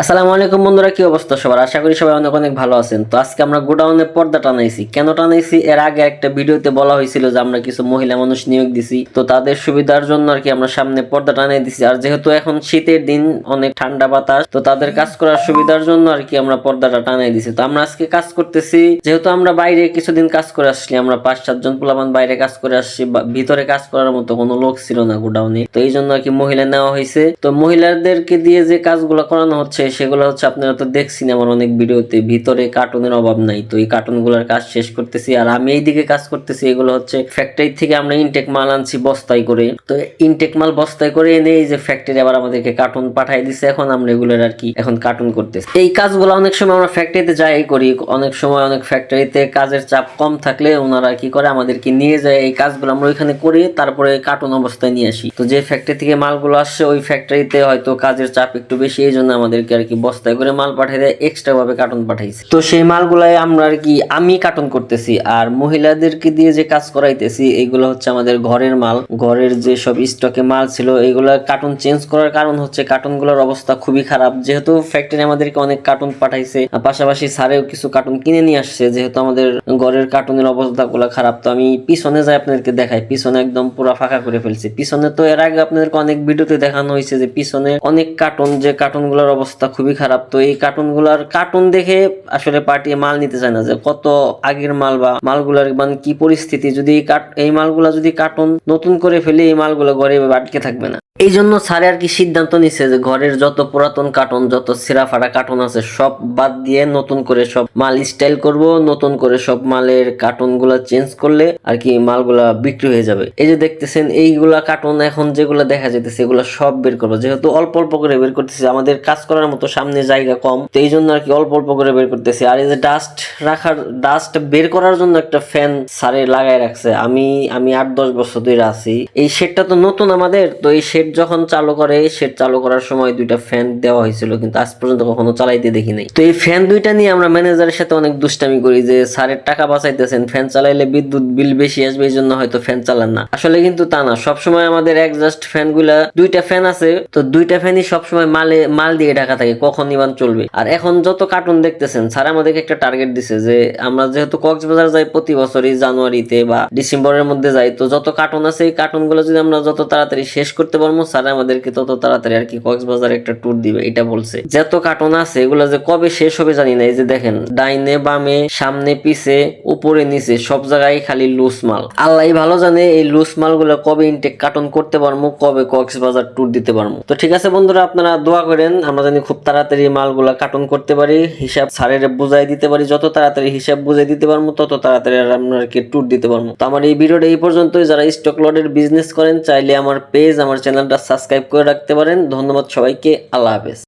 আসসালামু আলাইকুম বন্ধুরা, কি অবস্থা সবার? আশা করি সবাই অনেক অনেক ভালো আছেন। তো আজকে আমরা গোডাউনের পর্দা টানাইছি। কেন টানাইছি? এর আগে একটা ভিডিওতে বলা হয়েছিল যে আমরা কিছু মহিলা মানুষ নিয়োগ দিছি, তো তাদের সুবিধার জন্য আর কি আমরা সামনে পর্দা টানাই দিছি। আর যেহেতু এখন শীতের দিন, অনেক ঠান্ডা বাতাস, তো তাদের কাজ করার সুবিধার জন্য আর কি আমরা পর্দাটা টানাই দিছি। তো আমরা আজকে কাজ করতেছি, যেহেতু আমরা বাইরে কিছুদিন কাজ করে আসছি, আমরা 5-7 জন পোলাপান বাইরে কাজ করে আসছি, ভিতরে কাজ করার মতো কোনো লোক ছিল না গোডাউনে, তো এই জন্য আর কি মহিলা নেওয়া হয়েছে। তো মহিলাদেরকে দিয়ে যে কাজগুলো করানো হচ্ছে সেগুলো হচ্ছে, আপনারা তো দেখছেন আমার অনেক ভিডিওতে, ভিতরে কার্টুনের অভাব নাই। তো এই কার্টুনগুলোর কাজ শেষ করতেছি, আর আমি এইদিকে কাজ করতেছি। এগুলো হচ্ছে ফ্যাক্টরি থেকে আমরা ইনটেক মাল আনছি বস্তায় করে। তো ইনটেক মাল বস্তায় করে এনে এই যে ফ্যাক্টরি আবার আমাদেরকে কার্টুন পাঠাই দিছে। এখন আমরা এগুলোর আর কি এখন কার্টুন করতেছি। এই কাজগুলো অনেক সময় আমরা ফ্যাক্টরিতে যাই করি, অনেক সময় অনেক ফ্যাক্টরিতে কাজের চাপ কম থাকলে ওনারা কি করে আমাদেরকে নিয়ে যায়, এই কাজগুলো আমরা ওইখানে করি, তারপরে কার্টুন অবস্থায় নিয়ে আসি। তো যে ফ্যাক্টরি থেকে মালগুলো আসছে ওই ফ্যাক্টরিতে হয়তো কাজের চাপ একটু বেশি, এই জন্য আমাদেরকে আর কি বস্তায় করে মাল পাঠাই দেয়, এক্সট্রা ভাবে কার্টুন পাঠাইছে। তো সেই মালগুলাই আমরা আর কি আমি কার্টুন করতেছি। আর মহিলাদেরকে দিয়ে যে কাজ করাইতেছি এইগুলো হচ্ছে আমাদের ঘরের মাল, ঘরের যে সব স্টকে মাল ছিল এইগুলো কার্টুন চেঞ্জ করার কারণ হচ্ছে কার্টুনগুলোর অবস্থা খুবই খারাপ। যেহেতু ফ্যাক্টরি আমাদেরকে অনেক কার্টুন পাঠাইছে, পাশাপাশি স্যারেও কিছু কার্টুন কিনে নিয়ে আসছে, যেহেতু আমাদের ঘরের কার্টুনের অবস্থাগুলো খারাপ। তো আমি পিছনে যাই আপনাদেরকে দেখাই, পিছনে একদম পুরো ফাঁকা করে ফেলছি। পিছনে তো এর আগে আপনাদেরকে অনেক ভিডিওতে দেখানো হয়েছে যে পিছনে অনেক কার্টুন, যে কার্টুনগুলোর অবস্থা খুবই খারাপ। তো এই কার্টুন দেখে আসলে পার্টি মাল নিতে চায় না, যে কত আগের মাল বা মালগুলার মানে কি পরিস্থিতি, যদি এই মালগুলা যদি কার্টুন নতুন করে ফেলে এই মালগুলো ঘরে আটকে থাকবে না। এই জন্য স্যার আর কি সিদ্ধান্ত নিচ্ছে যে ঘরের যত পুরাতন কার্টুন, যত ছেঁড়া ফাটা কার্টুন আছে সব বাদ দিয়ে নতুন করে সব মাল স্টাইল করব, নতুন করে সব মালের কার্টুন গুলা চেঞ্জ করলে আর কি মালগুলা বিক্রি হয়ে যাবে। এই যে দেখতেছেন এইগুলা কার্টুন এখন যেগুলো দেখা যেতেছে এগুলো সব বের করবো, যেহেতু অল্প অল্প করে বের করতেছি, আমাদের কাজ করার মতো সামনে জায়গা কম, তো এই জন্য আর কি অল্প অল্প করে বের করতেছি। আর এই যে ডাস্ট বের করার জন্য একটা ফ্যান স্যারে লাগাই রাখছে। আমি 8-10 বছর ধরে আছি, এই শেডটা তো নতুন আমাদের। তো এই শেড যখন চালু করার সময় 2টা ফ্যান দেওয়া হয়েছিল, কিন্তু আজ পর্যন্ত কখনো চালাইতে দেখি নাই। তো এই ফ্যান 2টা নিয়ে আমরা ম্যানেজারের সাথে অনেক দুষ্টামি করি যে স্যারের টাকা বাঁচাইতেছেন, ফ্যান চালাইলে বিদ্যুৎ বিল বেশি আসবে, এই জন্য হয়তো ফ্যান চালান না। আসলে কিন্তু তা না, সবসময় আমাদের এক্সস্ট ফ্যান গুলা 2টা ফ্যান আছে, তো 2টা ফ্যানই সবসময় মাল দিয়ে ঢাকা থাকে, কখন নিবান চলবে। আর এখন যত কার্টুন দেখতেছেন, স্যার আমাদেরকে একটা টার্গেট দিছে যে আমরা যেহেতু কক্সবাজার যাই প্রতি বছরই জানুয়ারিতে বা ডিসেম্বরের মধ্যে যাই, তো যত কার্টুন আছে এই কার্টুন গুলো যদি আমরা যত তাড়াতাড়ি শেষ করতে পারবো, স্যার আমাদেরকে তত তাড়াতাড়ি আর কি কক্সবাজার একটা ট্যুর দিবে, এটা বলছে। যত কার্টুন আছে এগুলো যে কবে শেষ হবে জানি না। এই যে দেখেন ডাইনে বামে সামনে পিছে উপরে নিচে সব জায়গায় খালি লুজ মাল। আল্লাহ ভালো জানে এই লুজ মাল গুলো কবে ইনটেক কার্টুন করতে পারবো, কবে কক্সবাজার ট্যুর দিতে পারবো। তো ঠিক আছে বন্ধুরা, আপনারা দোয়া করেন আমরা জানি খুব তাড়াতাড়ি মালগুলা কার্টুন করতে পারি, হিসাব স্যারের বুঝাই দিতে পারি। যত তাড়াতাড়ি হিসাব বুঝাই দিতে পারবো তত তাড়াতাড়ি আমরা আর কি ট্যুর দিতে পারবো। তো আমার এই ভিডিওটা এই পর্যন্তই। যারা স্টক লটের বিজনেস করেন চাইলে আমার পেজ, আমার চ্যানেলটা সাবস্ক্রাইব করে রাখতে পারেন। ধন্যবাদ সবাইকে, আল্লাহ হাফেজ।